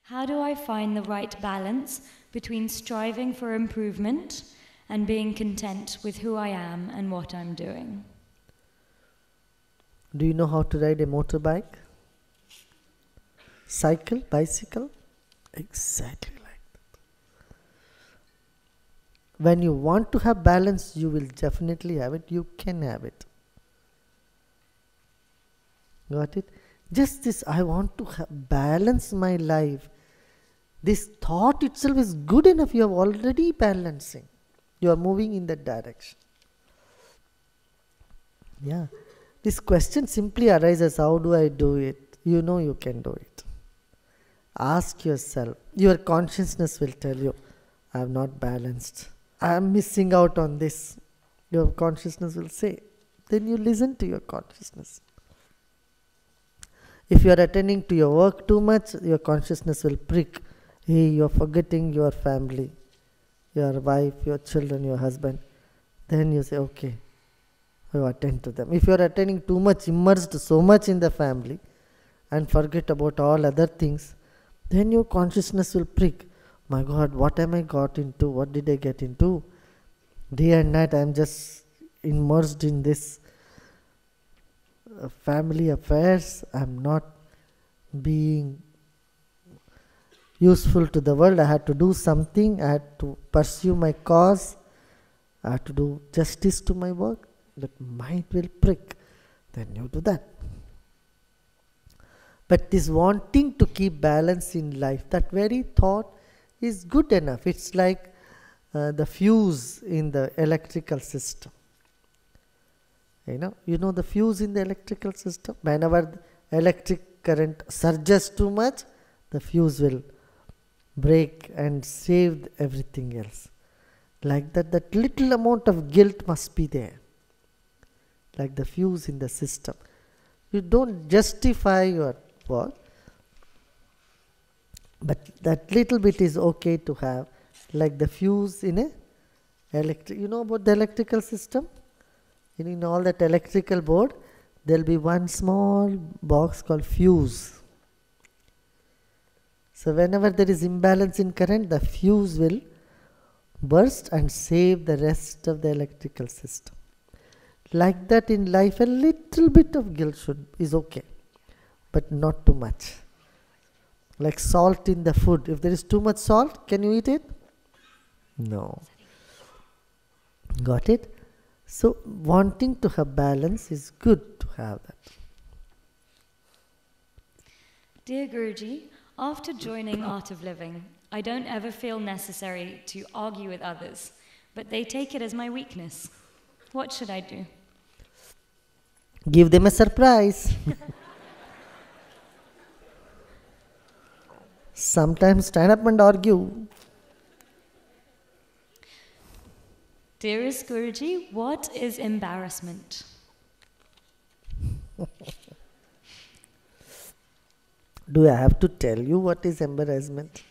How do I find the right balance between striving for improvement and being content with who I am and what I'm doing? Do you know how to ride a motorbike? Cycle? Bicycle? Exactly like that. When you want to have balance, you will definitely have it. You can have it. Got it? Just this, I want to balance my life. This thought itself is good enough. You are already balancing. You are moving in that direction. Yeah. This question simply arises, how do I do it? You know you can do it. Ask yourself. Your consciousness will tell you, I am not balanced. I am missing out on this. Your consciousness will say. Then you listen to your consciousness. If you are attending to your work too much, your consciousness will prick. Hey, you are forgetting your family, your wife, your children, your husband. Then you say, okay, you attend to them. If you are attending too much, immersed so much in the family and forget about all other things, then your consciousness will prick. My God, what am I got into? What did I get into? Day and night I am just immersed in this family affairs. I am not being useful to the world. I had to do something. I had to pursue my cause. I had to do justice to my work. That mind will prick. Then you do that. But this wanting to keep balance in life, that very thought is good enough. It's like the fuse in the electrical system. You know the fuse in the electrical system? Whenever the electric current surges too much, the fuse will break and save everything else. Like that, that little amount of guilt must be there. Like the fuse in the system. You don't justify your work, but that little bit is okay to have. Like the fuse in a electric. You know about the electrical system? In all that electrical board, there will be one small box called fuse. So whenever there is imbalance in current, the fuse will burst and save the rest of the electrical system. Like that in life, a little bit of guilt is okay, but not too much. Like salt in the food. If there is too much salt, can you eat it? No. Got it? So wanting to have balance is good to have that. Dear Guruji, after joining Art of Living, I don't ever feel necessary to argue with others, but they take it as my weakness. What should I do? Give them a surprise. Sometimes stand up and argue. Dearest Guruji, what is embarrassment? Do I have to tell you what is embarrassment?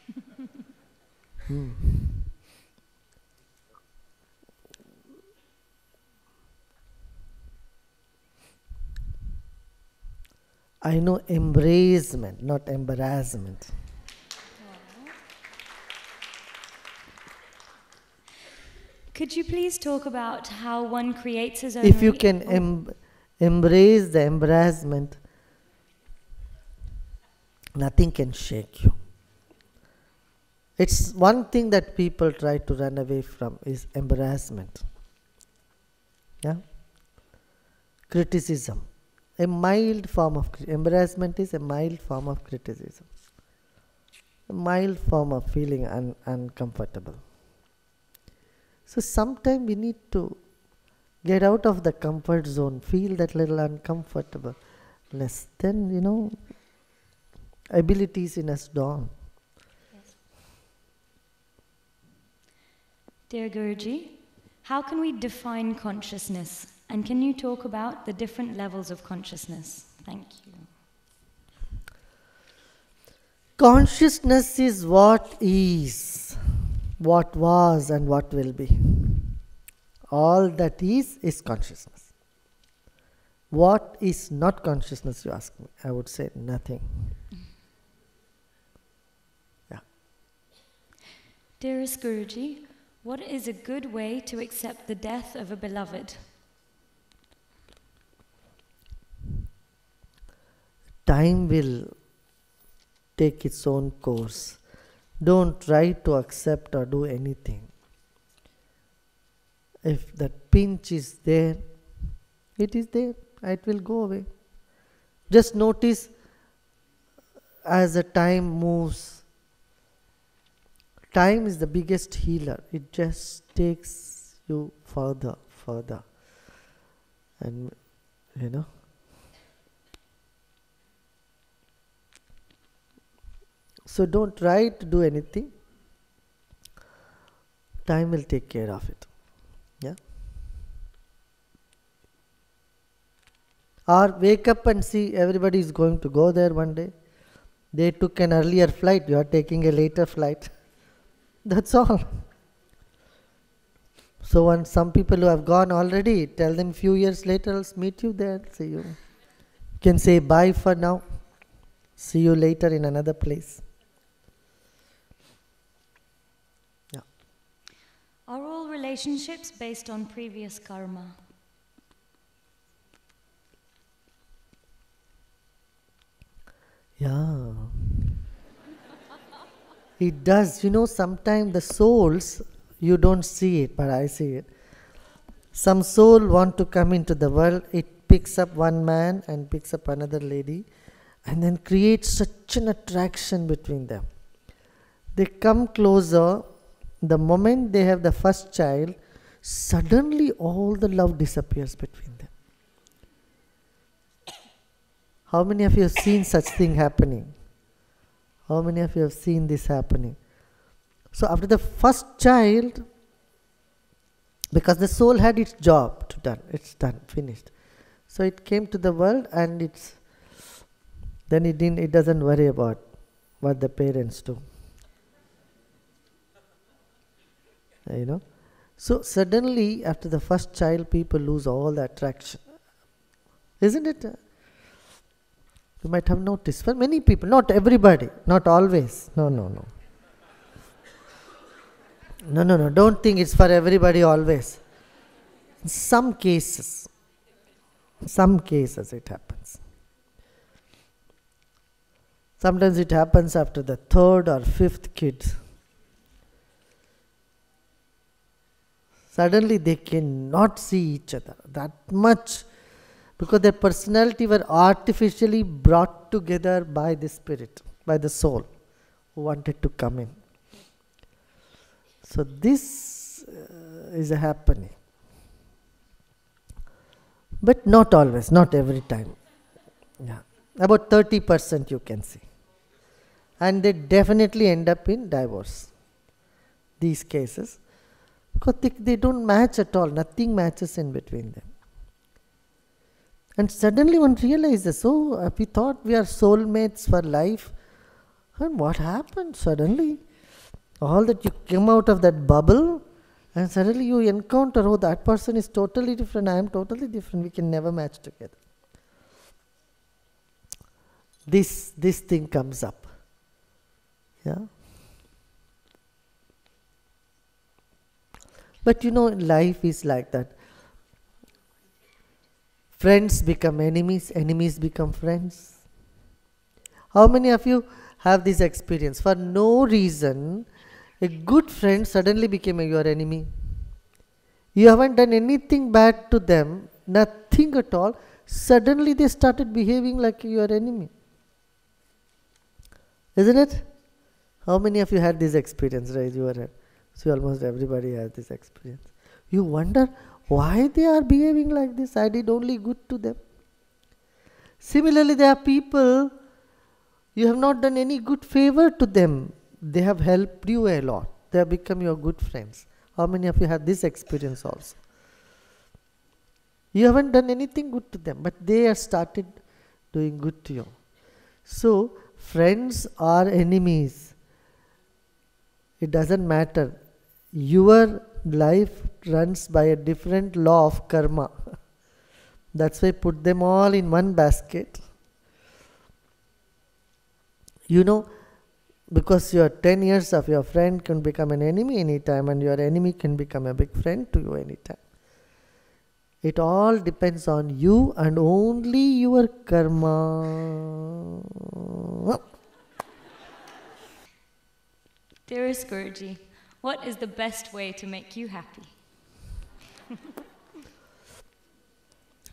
I know embracement, not embarrassment. Could you please talk about how one creates his own... If you can embrace the embarrassment, nothing can shake you. It's one thing that people try to run away from is embarrassment. Yeah? Criticism. A mild form of embarrassment is a mild form of criticism. A mild form of feeling uncomfortable. So sometimes we need to get out of the comfort zone, feel that little uncomfortable. Less then, abilities in us dawn. Yes. Dear Guruji, how can we define consciousness? And can you talk about the different levels of consciousness? Thank you. Consciousness is what is, what was and what will be. All that is consciousness. What is not consciousness, you ask me? I would say nothing. Dearest Guruji, what is a good way to accept the death of a beloved? Time will take its own course. Don't try to accept or do anything. If that pinch is there, it is there. It will go away. Just notice as the time moves. Time is the biggest healer. It just takes you further, further. And, so don't try to do anything. Time will take care of it. Yeah. Or wake up and see everybody is going to go there one day. They took an earlier flight. You are taking a later flight. That's all. So when some people who have gone already, tell them few years later, I'll meet you there. See you. You can say bye for now. See you later in another place. Yeah. Are all relationships based on previous karma? Yeah. It does. Sometimes the souls, you don't see it, but I see it. Some soul want to come into the world. It picks up one man and picks up another lady and then creates such an attraction between them. They come closer. The moment they have the first child, suddenly all the love disappears between them. How many of you have seen such thing happening? How many of you have seen this happening? So after the first child, because the soul had its job to done, it's done, finished. So it came to the world and it doesn't worry about what the parents do. So suddenly after the first child, people lose all the attraction. Isn't it? You might have noticed. For many people, not everybody, not always. No. No. Don't think it's for everybody always. In some cases it happens. Sometimes it happens after the third or fifth kid. Suddenly they cannot see each other that much, because their personality were artificially brought together by the spirit, by the soul who wanted to come in. So this is happening. But not always, not every time. Yeah. About 30% you can see. And they definitely end up in divorce. These cases. Because they don't match at all. Nothing matches in between them. And suddenly one realizes, we thought we are soulmates for life. And what happened suddenly? All that you came out of that bubble, and suddenly you encounter, that person is totally different, I am totally different, we can never match together. This thing comes up. Yeah. But life is like that. Friends become enemies, enemies become friends. How many of you have this experience? For no reason, a good friend suddenly became your enemy. You haven't done anything bad to them, nothing at all. Suddenly they started behaving like your enemy. Isn't it? How many of you had this experience? Raise your hand. See, almost everybody has this experience. You wonder why they are behaving like this. I did only good to them. Similarly, there are people, you have not done any good favor to them. They have helped you a lot. They have become your good friends. How many of you had this experience also? You haven't done anything good to them, but they have started doing good to you. So, friends are enemies. It doesn't matter. Your life runs by a different law of karma. That's why put them all in one basket. Because your 10 years of your friend can become an enemy anytime, and your enemy can become a big friend to you anytime. It all depends on you and only your karma. Dearest Guruji, what is the best way to make you happy?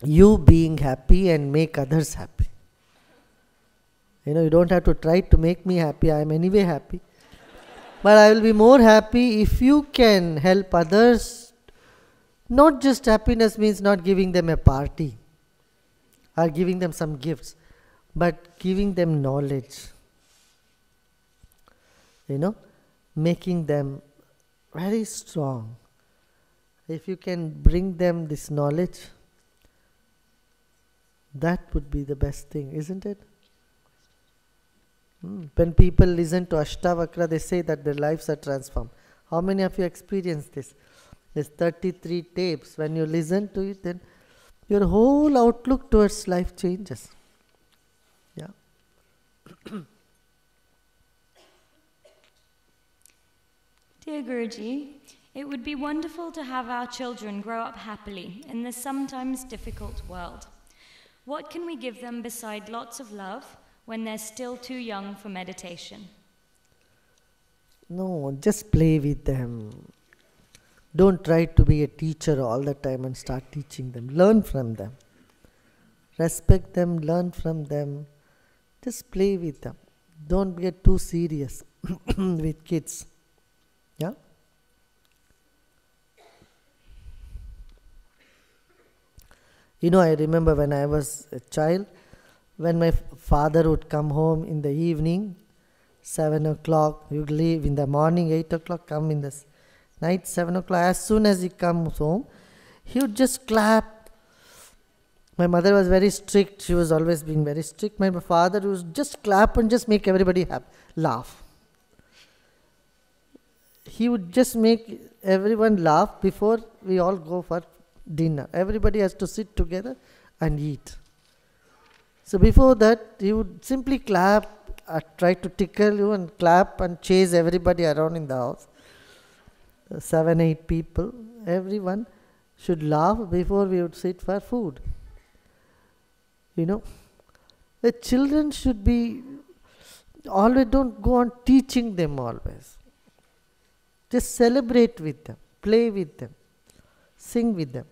You being happy and make others happy. You don't have to try to make me happy. I am anyway happy. But I will be more happy if you can help others. Not just happiness means not giving them a party or giving them some gifts, but giving them knowledge. Making them very strong. If you can bring them this knowledge, that would be the best thing, isn't it? When people listen to Ashtavakra, they say that their lives are transformed. How many of you experienced this? There's 33 tapes. When you listen to it, then your whole outlook towards life changes. Yeah. Dear Guruji, it would be wonderful to have our children grow up happily in this sometimes difficult world. What can we give them beside lots of love when they're still too young for meditation? No, just play with them. Don't try to be a teacher all the time and start teaching them. Learn from them. Respect them, learn from them. Just play with them. Don't get too serious with kids. Yeah? I remember when I was a child, when my father would come home in the evening, 7 o'clock, he would leave in the morning, 8 o'clock, come in the night, 7 o'clock. As soon as he comes home, he would just clap. My mother was very strict. She was always being very strict. My father would just clap and just make everybody laugh. He would just make everyone laugh before we all go for dinner. Everybody has to sit together and eat. So before that, he would simply clap, try to tickle you and clap and chase everybody around in the house. 7, 8 people, everyone should laugh before we would sit for food. The children should be, always don't go on teaching them always. Just celebrate with them, play with them, sing with them.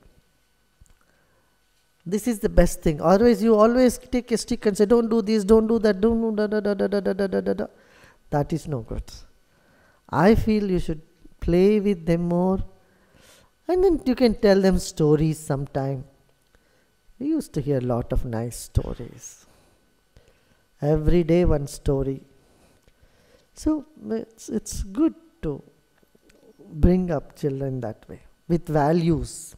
This is the best thing. Otherwise, you always take a stick and say, don't do this, don't do that, don't do da. That is no good. I feel you should play with them more. And then you can tell them stories sometime. We used to hear a lot of nice stories. Every day one story. So it's good to bring up children that way, with values.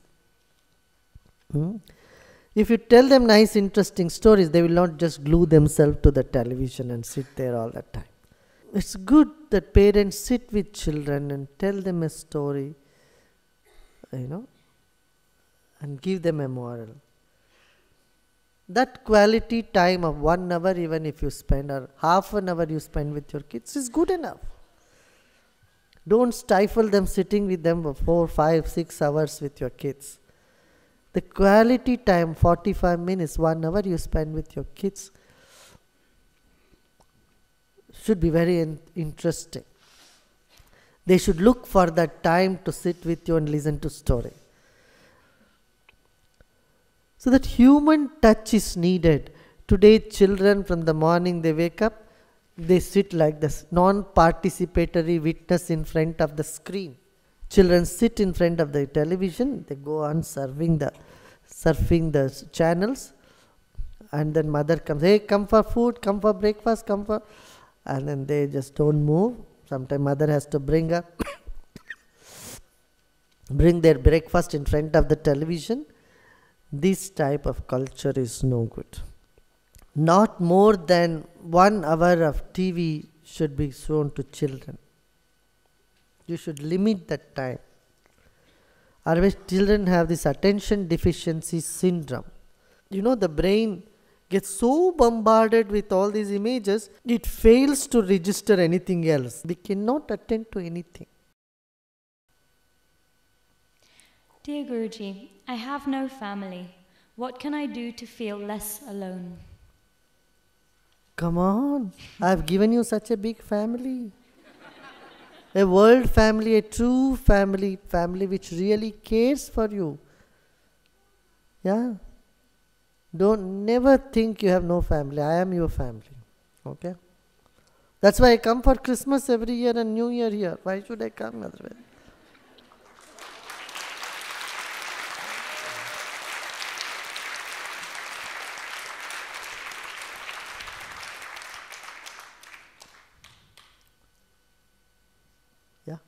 If you tell them nice, interesting stories, they will not just glue themselves to the television and sit there all the time. It's good that parents sit with children and tell them a story, and give them a moral. That quality time of 1 hour, even if you spend, or half an hour you spend with your kids, is good enough. Don't stifle them sitting with them for 4, 5, 6 hours with your kids. The quality time, 45 minutes, 1 hour you spend with your kids, should be very interesting. They should look for that time to sit with you and listen to story. So that human touch is needed. Today children, from the morning they wake up, they sit like this, non-participatory witness in front of the screen. Children sit in front of the television, they go on surfing the channels, and then mother comes, hey, come for food, come for breakfast, come for, and then they just don't move. Sometimes mother has to bring their breakfast in front of the television. This type of culture is no good. Not more than 1 hour of TV should be shown to children. You should limit that time. Otherwise, children have this attention deficiency syndrome. The brain gets so bombarded with all these images, it fails to register anything else. We cannot attend to anything. Dear Guruji, I have no family. What can I do to feel less alone? Come on, I've given you such a big family. A world family, a true family, family which really cares for you. Yeah. Don't never think you have no family. I am your family. Okay? That's why I come for Christmas every year and New Year here. Why should I come otherwise? Yeah.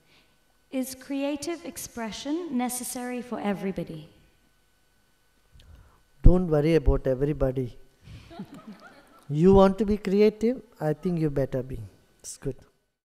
Is creative expression necessary for everybody? Don't worry about everybody. You want to be creative? I think you better be. It's good.